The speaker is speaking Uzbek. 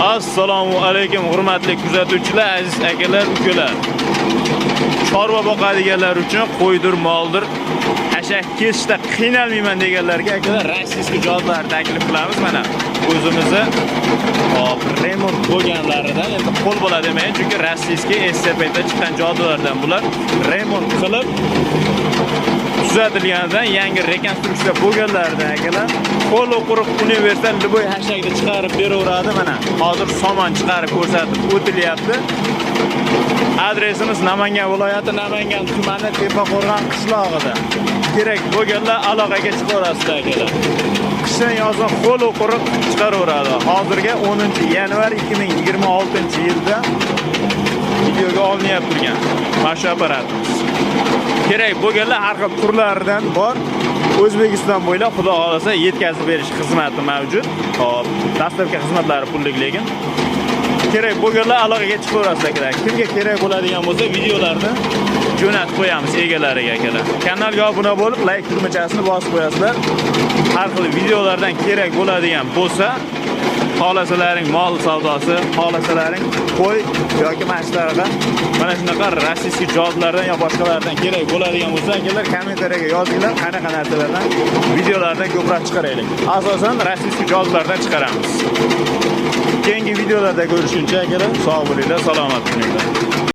Assalomu alaykum hurmatli kuzatuvchilar, aziz akalar, ukalar. Chorva boqadiganlar uchun qo'ydir, moldir, hashak kesishda qiynalmayman deganlarga akalar rossiyskiy jozlar taklif qilamiz. Mana o'zimizni remont bo'lganlaridan endi qo'l bo'ladi demayman, chunki rossiyskiy SCPda chiqqan jozlardan bular remont qilib tuzatilganidan yangi rekonstruksiya bo'lganlaridan akalar qo'l quruq universal liboy hashakni chiqarib beraveradi. Mana hozir somon chiqarib ko'rsatib o'tilyapti. Adresimiz Namangan viloyati, Namangan tumani, Tepaqo'rg'on qishlog'ida. Kerak bo'lganlar aloqaga chiqaverasizlar akalar. Qishdan yozga qo'l quruq chiqaraveradi. Hozirga 10-yanvar 2026-yilda videoga olinyap turgan mana shu apparatimiz. Kerak bo'lganlar har xil turlaridan bor. O'zbekiston bo'ylab xudo xolasa yetkazib berish xizmati mavjud. Xo'p, dastlabki xizmatlari pullik lekin kerak bo'lganlar aloqaga chiqaverasizlar akalar. Kimga kerak bo'ladigan bo'lsa videolarni jo'natib qo'yamiz egalariga akalar. Kanalga obuna bo'lib, like tugmachasini bosib qo'yasizlar. Har xil videolardan kerak bo'ladigan bo'lsa, xohlasalaring mol savdosi, xohlasalaring qo'y yoki mashlarga mana shunaqa rossiyskiy jozlardan yo boshqalardan kerak bo'ladigan bo'lsa, akalar kommentariyaga yozinglar, qanaqa narsalardan videolardan ko'proq chiqaraylik. Asosan rossiyskiy jozlardan chiqaramiz. Keyingi videolarda ko'rishguncha akalar, sog' bo'linglar, salomat bo'linglar.